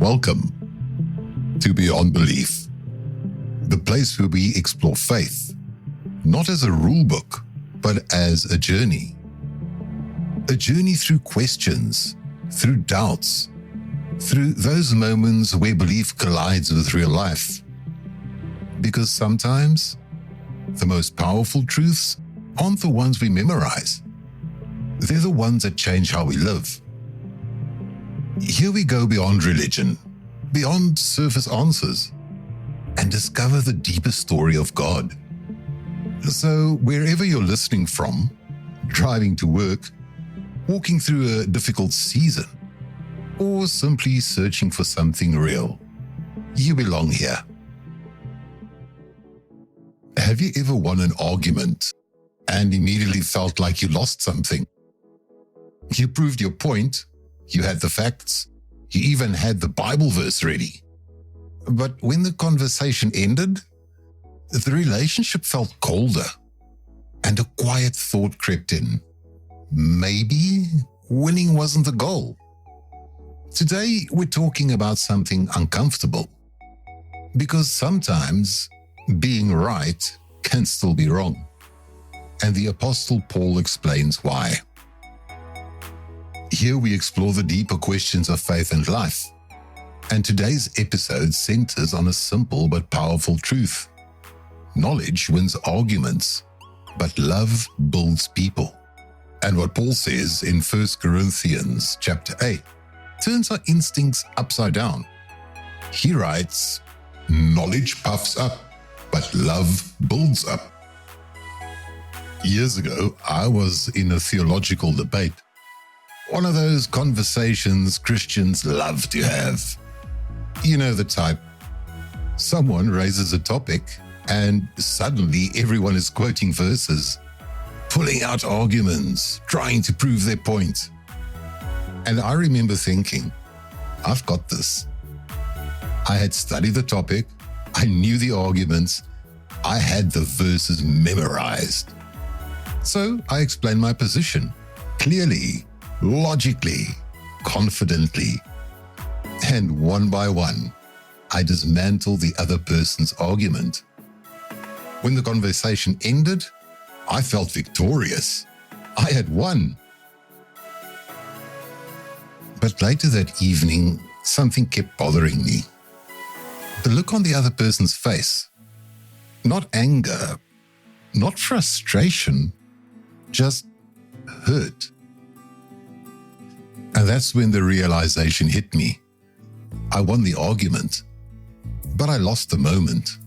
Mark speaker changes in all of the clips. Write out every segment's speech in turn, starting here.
Speaker 1: Welcome to Beyond Belief, the place where we explore faith, not as a rule book, but as a journey. A journey through questions, through doubts, through those moments where belief collides with real life. Because sometimes the most powerful truths aren't the ones we memorize. They're the ones that change how we live. Here we go beyond religion, beyond surface answers, and discover the deeper story of God. So wherever you're listening from, driving to work, walking through a difficult season, or simply searching for something real, you belong here. Have you ever won an argument and immediately felt like you lost something? You proved your point, you had the facts, you even had the Bible verse ready. But when the conversation ended, the relationship felt colder, and a quiet thought crept in. Maybe winning wasn't the goal. Today, we're talking about something uncomfortable. Because sometimes being right can still be wrong. And the Apostle Paul explains why. Here we explore the deeper questions of faith and life. And today's episode centers on a simple but powerful truth. Knowledge wins arguments, but love builds people. And what Paul says in 1 Corinthians chapter 8 turns our instincts upside down. He writes, "Knowledge puffs up, but love builds up." Years ago, I was in a theological debate. One of those conversations Christians love to have. You know the type. Someone raises a topic and suddenly everyone is quoting verses, pulling out arguments, trying to prove their point. And I remember thinking, I've got this. I had studied the topic, I knew the arguments, I had the verses memorized. So I explained my position, clearly, logically, confidently. And one by one, I dismantled the other person's argument. When the conversation ended, I felt victorious. I had won. But later that evening, something kept bothering me. The look on the other person's face. Not anger, not frustration, just hurt. And that's when the realization hit me. I won the argument, but I lost the moment.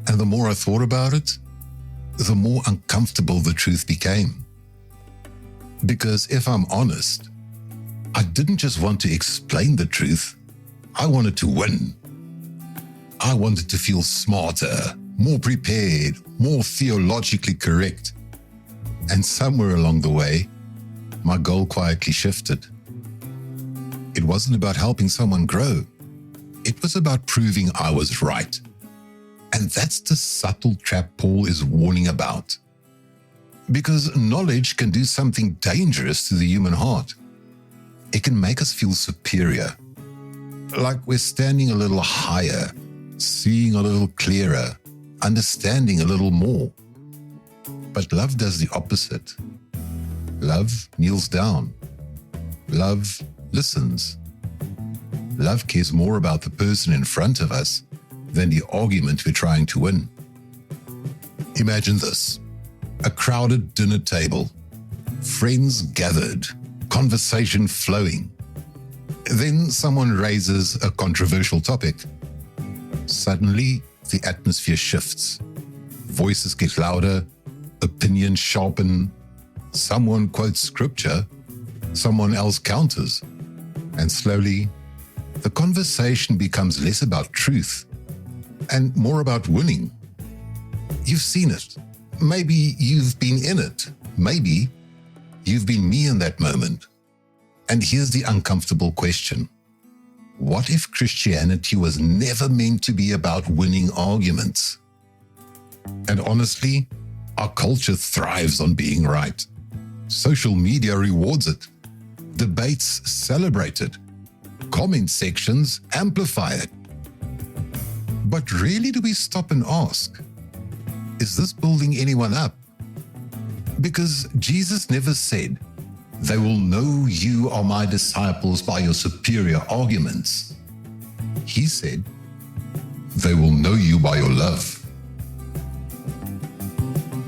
Speaker 1: And the more I thought about it, the more uncomfortable the truth became. Because if I'm honest, I didn't just want to explain the truth, I wanted to win. I wanted to feel smarter, more prepared, more theologically correct. And somewhere along the way, my goal quietly shifted. It wasn't about helping someone grow. It was about proving I was right. And that's the subtle trap Paul is warning about. Because knowledge can do something dangerous to the human heart. It can make us feel superior, like we're standing a little higher, seeing a little clearer, understanding a little more. But love does the opposite. Love kneels down. Love listens. Love cares more about the person in front of us than the argument we're trying to win. Imagine this: a crowded dinner table, friends gathered, conversation flowing. Then someone raises a controversial topic. Suddenly, the atmosphere shifts. Voices get louder, opinions sharpen. Someone quotes scripture, someone else counters. And slowly, the conversation becomes less about truth and more about winning. You've seen it. Maybe you've been in it. Maybe you've been me in that moment. And here's the uncomfortable question. What if Christianity was never meant to be about winning arguments? And honestly, our culture thrives on being right. Social media rewards it. Debates celebrate it. Comment sections amplify it. But really, do we stop and ask, is this building anyone up? Because Jesus never said, "They will know you are my disciples by your superior arguments." He said, "They will know you by your love."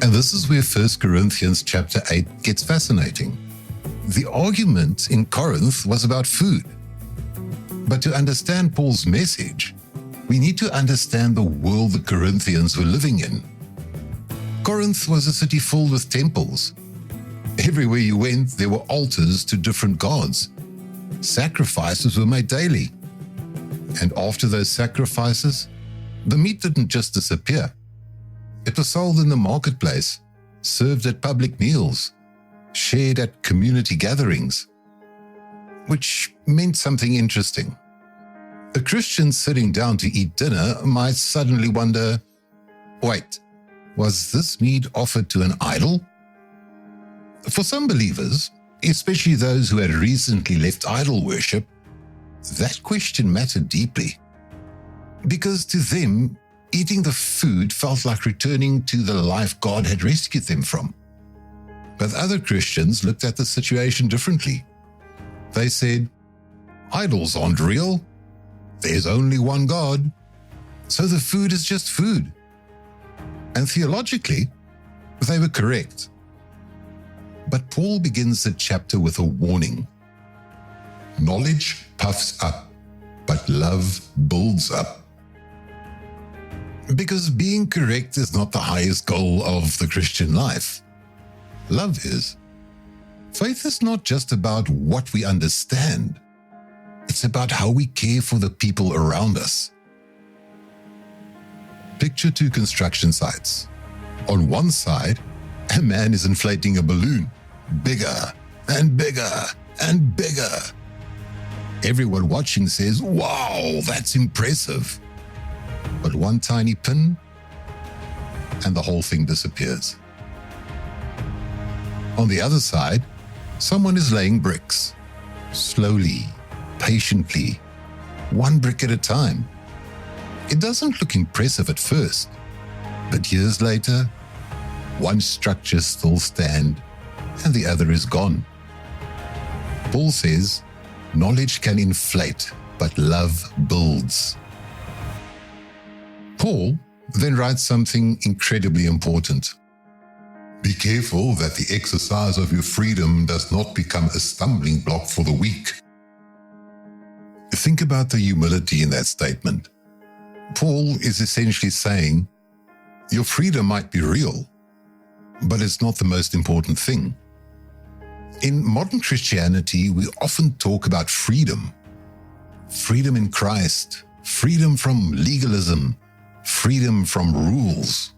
Speaker 1: And this is where 1 Corinthians chapter 8 gets fascinating. The argument in Corinth was about food. But to understand Paul's message, we need to understand the world the Corinthians were living in. Corinth was a city filled with temples. Everywhere you went, there were altars to different gods. Sacrifices were made daily. And after those sacrifices, the meat didn't just disappear. It was sold in the marketplace, served at public meals, shared at community gatherings, which meant something interesting. A Christian sitting down to eat dinner might suddenly wonder, wait, was this meat offered to an idol? For some believers, especially those who had recently left idol worship, that question mattered deeply. Because to them, eating the food felt like returning to the life God had rescued them from. But other Christians looked at the situation differently. They said, idols aren't real. There's only one God. So the food is just food. And theologically, they were correct. But Paul begins the chapter with a warning. Knowledge puffs up, but love builds up. Because being correct is not the highest goal of the Christian life. Love is. Faith is not just about what we understand. It's about how we care for the people around us. Picture two construction sites. On one side, a man is inflating a balloon, bigger and bigger and bigger. Everyone watching says, "Wow, that's impressive." But one tiny pin, and the whole thing disappears. On the other side, someone is laying bricks, slowly, patiently, one brick at a time. It doesn't look impressive at first, but years later, one structure still stands and the other is gone. Paul says, knowledge can inflate, but love builds. Paul then writes something incredibly important. Be careful that the exercise of your freedom does not become a stumbling block for the weak. Think about the humility in that statement. Paul is essentially saying, your freedom might be real, but it's not the most important thing. In modern Christianity, we often talk about freedom. Freedom in Christ, freedom from legalism, freedom from rules.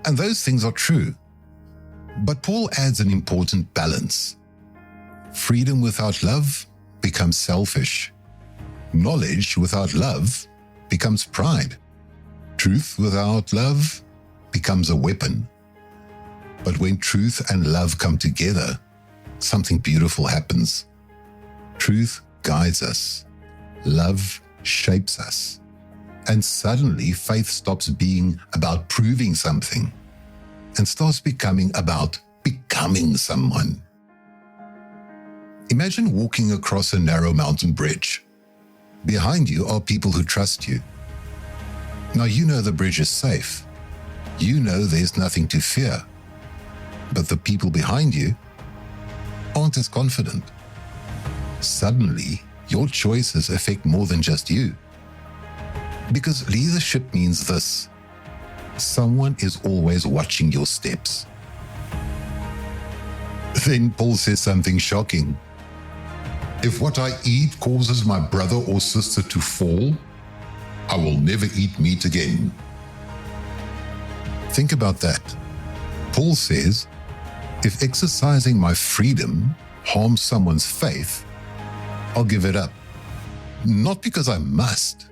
Speaker 1: And those things are true. But Paul adds an important balance. Freedom without love becomes selfish. Knowledge without love becomes pride. Truth without love becomes a weapon. But when truth and love come together, something beautiful happens. Truth guides us. Love shapes us. And suddenly faith stops being about proving something and starts becoming about becoming someone. Imagine walking across a narrow mountain bridge. Behind you are people who trust you. Now you know the bridge is safe. You know there's nothing to fear. But the people behind you aren't as confident. Suddenly, your choices affect more than just you. Because leadership means this: someone is always watching your steps. Then Paul says something shocking. If what I eat causes my brother or sister to fall, I will never eat meat again. Think about that. Paul says, if exercising my freedom harms someone's faith, I'll give it up. Not because I must,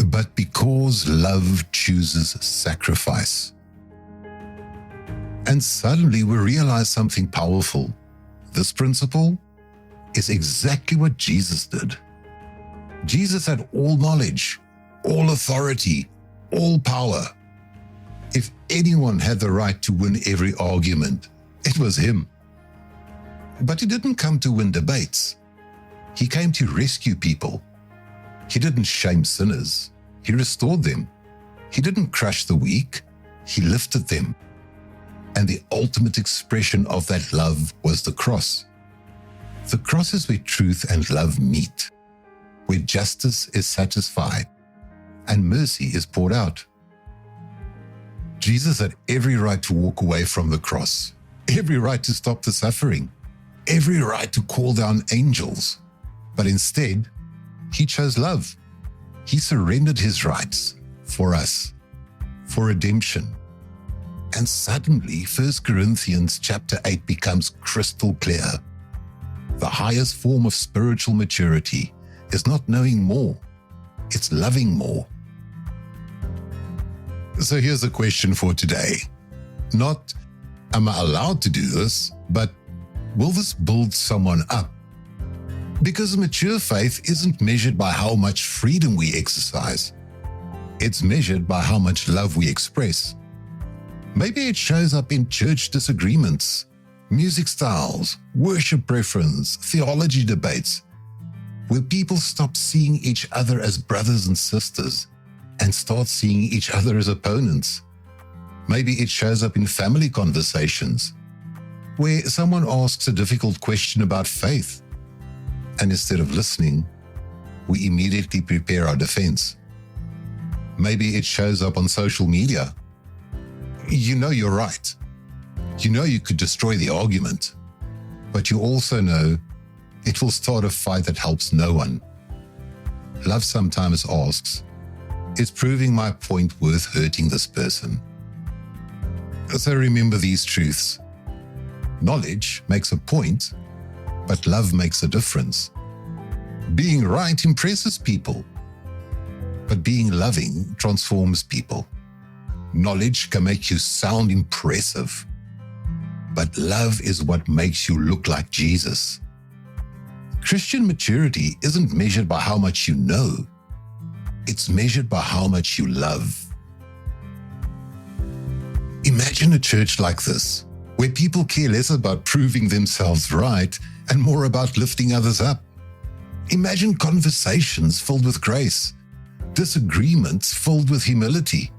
Speaker 1: but because love chooses sacrifice. And suddenly we realize something powerful. This principle, is exactly what Jesus did. Jesus had all knowledge, all authority, all power. If anyone had the right to win every argument, it was him. But he didn't come to win debates. He came to rescue people. He didn't shame sinners. He restored them. He didn't crush the weak. He lifted them. And the ultimate expression of that love was the cross. The cross is where truth and love meet, where justice is satisfied and mercy is poured out. Jesus had every right to walk away from the cross, every right to stop the suffering, every right to call down angels. But instead, he chose love. He surrendered his rights for us, for redemption. And suddenly, 1 Corinthians chapter 8 becomes crystal clear. The highest form of spiritual maturity is not knowing more, it's loving more. So here's a question for today. Not, am I allowed to do this, but will this build someone up? Because mature faith isn't measured by how much freedom we exercise. It's measured by how much love we express. Maybe it shows up in church disagreements, music styles, worship preference, theology debates, where people stop seeing each other as brothers and sisters and start seeing each other as opponents. Maybe it shows up in family conversations, where someone asks a difficult question about faith, and instead of listening, we immediately prepare our defense. Maybe it shows up on social media. You know you're right. You know you could destroy the argument, but you also know it will start a fight that helps no one. Love sometimes asks, is proving my point worth hurting this person? So remember these truths. Knowledge makes a point, but love makes a difference. Being right impresses people, but being loving transforms people. Knowledge can make you sound impressive, but love is what makes you look like Jesus. Christian maturity isn't measured by how much you know. It's measured by how much you love. Imagine a church like this, where people care less about proving themselves right and more about lifting others up. Imagine conversations filled with grace, disagreements filled with humility,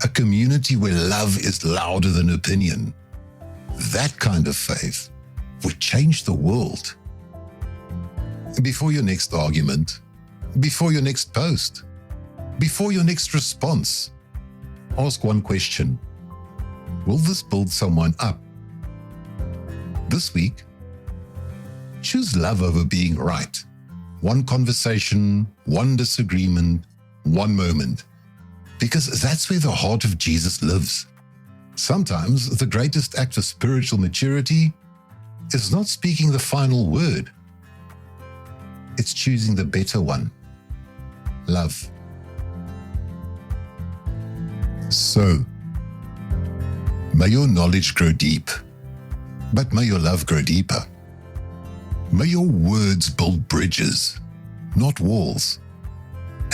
Speaker 1: a community where love is louder than opinion. That kind of faith would change the world. Before your next argument, before your next post, before your next response, ask one question. Will this build someone up? This week, choose love over being right. One conversation, one disagreement, one moment. Because that's where the heart of Jesus lives. Sometimes the greatest act of spiritual maturity is not speaking the final word. It's choosing the better one. Love. So, may your knowledge grow deep, but may your love grow deeper. May your words build bridges, not walls.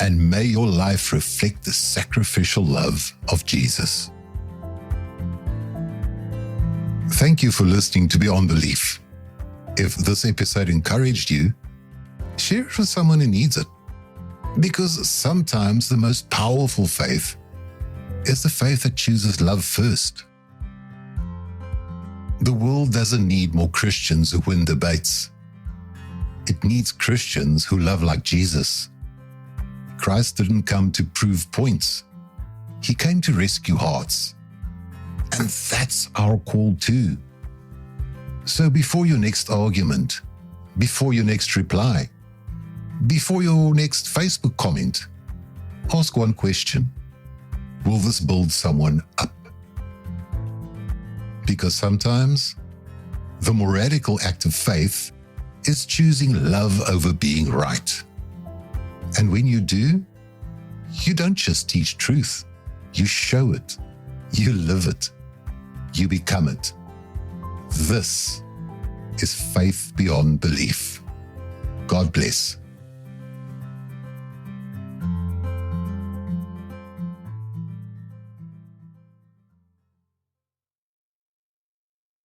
Speaker 1: And may your life reflect the sacrificial love of Jesus. Thank you for listening to Beyond Belief. If this episode encouraged you, share it with someone who needs it. Because sometimes the most powerful faith is the faith that chooses love first. The world doesn't need more Christians who win debates. It needs Christians who love like Jesus. Christ didn't come to prove points. He came to rescue hearts. And that's our call too. So before your next argument, before your next reply, before your next Facebook comment, ask one question. Will this build someone up? Because sometimes the more radical act of faith is choosing love over being right. And when you do, you don't just teach truth. You show it. You live it. You become it. This is faith beyond belief. God bless.